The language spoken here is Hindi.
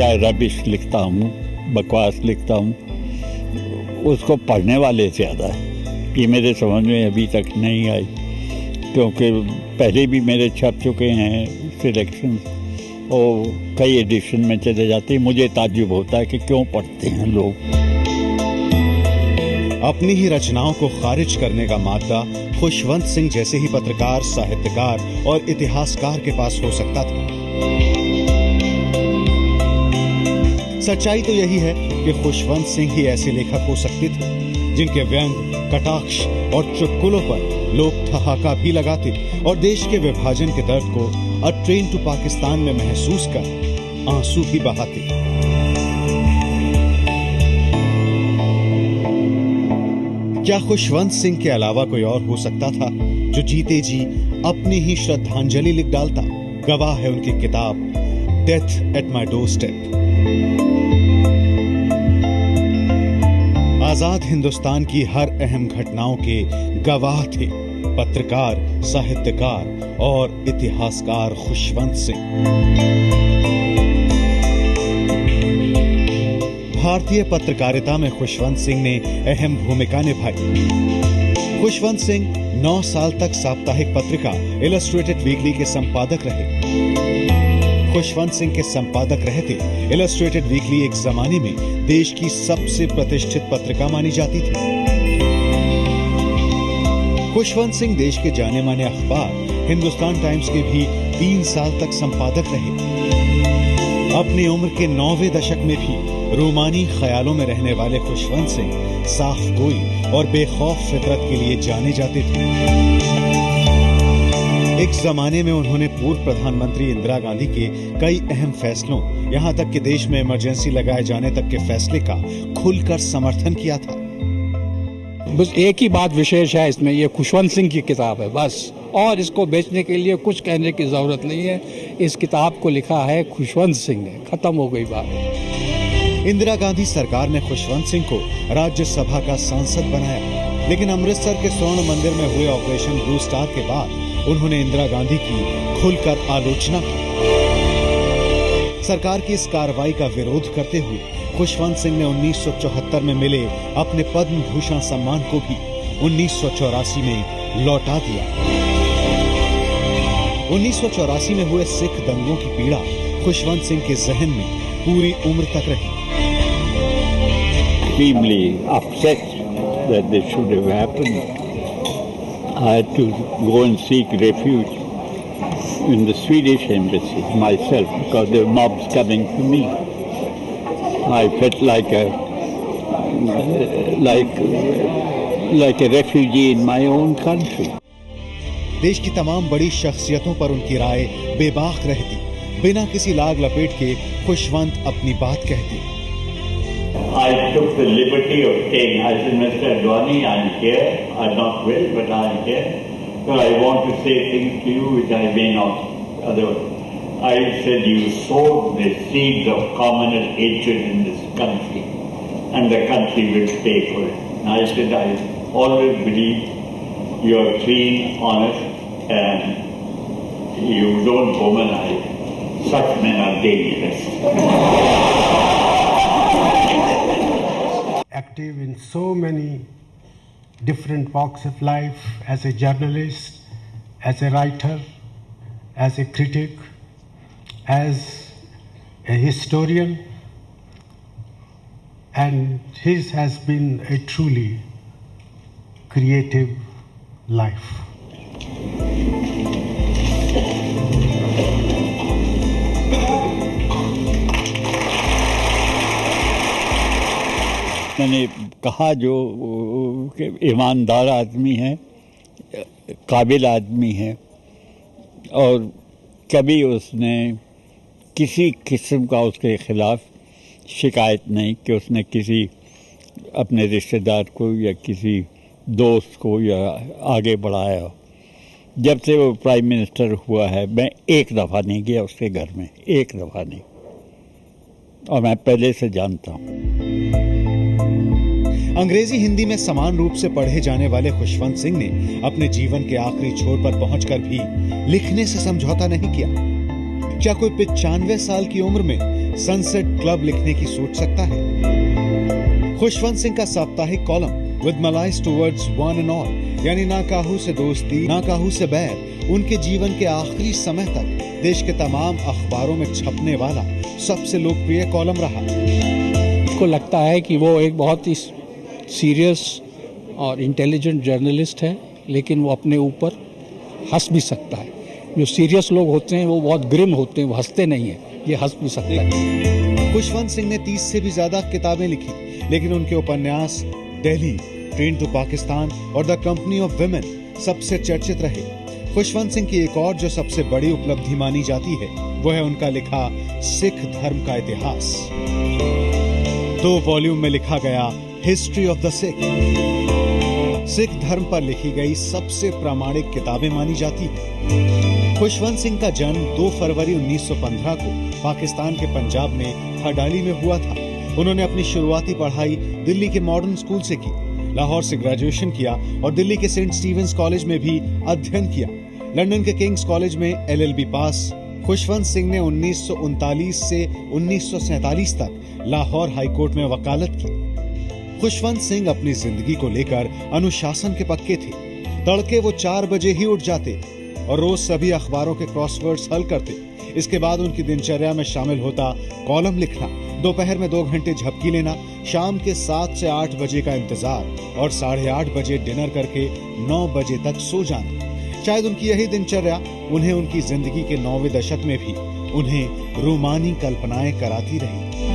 चाहे रबिश लिखता हूँ, बकवास लिखता हूँ, उसको पढ़ने वाले ज़्यादा है। ये मेरे समझ में अभी तक नहीं आई, क्योंकि पहले भी मेरे छप चुके हैं सिलेक्शन और कई एडिशन में चले जाते हैं। मुझे ताज्जुब होता है कि क्यों पढ़ते हैं लोग। अपनी ही रचनाओं को खारिज करने का मादा खुशवंत सिंह जैसे ही पत्रकार, साहित्यकार और इतिहासकार के पास हो सकता था। सच्चाई तो यही है कि खुशवंत सिंह ही ऐसे लेखक हो सकते थे जिनके व्यंग, कटाक्ष और चुटकुलों पर लोग ठहाका भी लगाते और देश के विभाजन के दर्द को अ ट्रेन टू पाकिस्तान में महसूस कर आंसू भी बहाते। क्या खुशवंत सिंह के अलावा कोई और हो सकता था जो जीते जी अपनी ही श्रद्धांजलि लिख डालता? गवाह है उनकी किताब डेथ एट माई डोरस्टेप। आजाद हिंदुस्तान की हर अहम घटनाओं के गवाह थे पत्रकार, साहित्यकार और इतिहासकार खुशवंत सिंह। भारतीय पत्रकारिता में खुशवंत सिंह ने अहम भूमिका निभाई। खुशवंत सिंह 9 साल तक साप्ताहिक पत्रिका इलस्ट्रेटेड वीकली के संपादक रहे। खुशवंत सिंह के संपादक रहते इलस्ट्रेटेड वीकली एक जमाने में देश की सबसे प्रतिष्ठित पत्रिका मानी जाती थी। खुशवंत सिंह देश के जाने माने अखबार हिंदुस्तान टाइम्स के भी 3 साल तक संपादक रहे। अपनी उम्र के 9वें दशक में भी रोमानी ख्यालों में रहने वाले खुशवंत सिंह साफ गोई और बेखौफ फितरत के लिए जाने जाते थे। एक जमाने में उन्होंने पूर्व प्रधानमंत्री इंदिरा गांधी के कई अहम फैसलों, यहां तक कि देश में इमरजेंसी लगाए जाने तक के फैसले का खुलकर समर्थन किया था। बस एक ही बात विशेष है इसमें, ये खुशवंत सिंह की किताब है बस, और इसको बेचने के लिए कुछ कहने की जरूरत नहीं है। इस किताब को लिखा है खुशवंत सिंह ने, खत्म हो गई बात। इंदिरा गांधी सरकार ने खुशवंत सिंह को राज्यसभा का सांसद बनाया, लेकिन अमृतसर के स्वर्ण मंदिर में हुए ऑपरेशन ब्लू स्टार के बाद उन्होंने इंदिरा गांधी की खुलकर आलोचना की। सरकार की इस कार्रवाई का विरोध करते हुए खुशवंत सिंह ने 1974 में मिले अपने पद्म भूषण सम्मान को भी 1984 में लौटा दिया। 1984 में हुए सिख दंगों की पीड़ा खुशवंत सिंह के जहन में पूरी उम्र तक रही। Extremely upset that this should have happened. I had to go and seek refuge in the Swedish embassy myself because there were mobs coming to me. I felt like a refugee in my own country. देश की तमाम बड़ी शख्सियतों पर उनकी राय बेबाक रहती। बिना किसी लाग लपेट के खुशवंत अपनी बात कहती। I took the liberty of saying, I said, Mr. Advani, I'm here. I'm not well, but I'm here. So I want to say things to you which I may not otherwise. I said, you sowed the seeds of communal hatred in this country, and the country will pay for it. And I said, I always believe you are clean, honest, and you don't womanize. Such men are dangerous. Active in so many different walks of life, as a journalist, as a writer, as a critic, as a historian, and his has been a truly creative life. मैंने कहा जो ईमानदार आदमी है, काबिल आदमी है, और कभी उसने किसी किस्म का उसके खिलाफ शिकायत नहीं कि उसने किसी अपने रिश्तेदार को या किसी दोस्त को या आगे बढ़ाया हो। जब से वो प्राइम मिनिस्टर हुआ है, मैं एक दफ़ा नहीं गया उसके घर में, एक दफ़ा नहीं, और मैं पहले से जानता हूँ। अंग्रेजी हिंदी में समान रूप से पढ़े जाने वाले खुशवंत सिंह ने अपने जीवन के आखिरी छोर पर पहुंचकर भी लिखने से समझौता नहीं किया। क्या कोई 95 साल की उम्र में सनसेट क्लब लिखने की सोच सकता है। खुशवंत सिंह का साप्ताहिक column with malice towards one and all यानी ना काहू से दोस्ती ना काहू से बैर उनके जीवन के आखिरी समय तक देश के तमाम अखबारों में छपने वाला सबसे लोकप्रिय कॉलम रहा। को लगता है कि वो एक बहुत ही सीरियस और इंटेलिजेंट जर्नलिस्ट है, लेकिन वो अपने ऊपर हंस भी सकता है। जो सीरियस लोग होते हैं वो बहुत ग्रिम होते हैं, वो हंसते नहीं हैं, ये हंस भी सकता है। खुशवंत सिंह ने 30 से भी ज्यादा किताबें लिखी, लेकिन उनके उपन्यास दिल्ली, ट्रेन टू पाकिस्तान और द कंपनी ऑफ विमेन सबसे चर्चित रहे। खुशवंत सिंह की एक और जो सबसे बड़ी उपलब्धि मानी जाती है वो है उनका लिखा सिख धर्म का इतिहास। 2 वॉल्यूम में लिखा गया हिस्ट्री ऑफ द सिख धर्म पर लिखी गई सबसे प्रामाणिक किताबें मानी जाती है। खुशवंत सिंह का जन्म 2 फरवरी 1915 को पाकिस्तान के पंजाब में हडाली में हुआ था। उन्होंने अपनी शुरुआती पढ़ाई दिल्ली के मॉडर्न स्कूल से की, लाहौर से ग्रेजुएशन किया और दिल्ली के सेंट स्टीवेंस कॉलेज में भी अध्ययन किया। लंदन के किंग्स कॉलेज में LLB पास। खुशवंत सिंह ने 1939 से 1947 तक लाहौर हाईकोर्ट में वकालत की। खुशवंत सिंह अपनी जिंदगी को लेकर अनुशासन के पक्के थे। तड़के वो 4 बजे ही उठ जाते और रोज सभी अखबारों के क्रॉसवर्ड्स हल करते। इसके बाद उनकी दिनचर्या में शामिल होता कॉलम लिखना, दोपहर में 2 घंटे झपकी लेना, शाम के 7 से 8 बजे का इंतजार और 8:30 बजे डिनर करके 9 बजे तक सो जाना। शायद उनकी यही दिनचर्या उन्हें उनकी जिंदगी के 9वें दशक में भी उन्हें रूमानी कल्पनाएं कराती रही।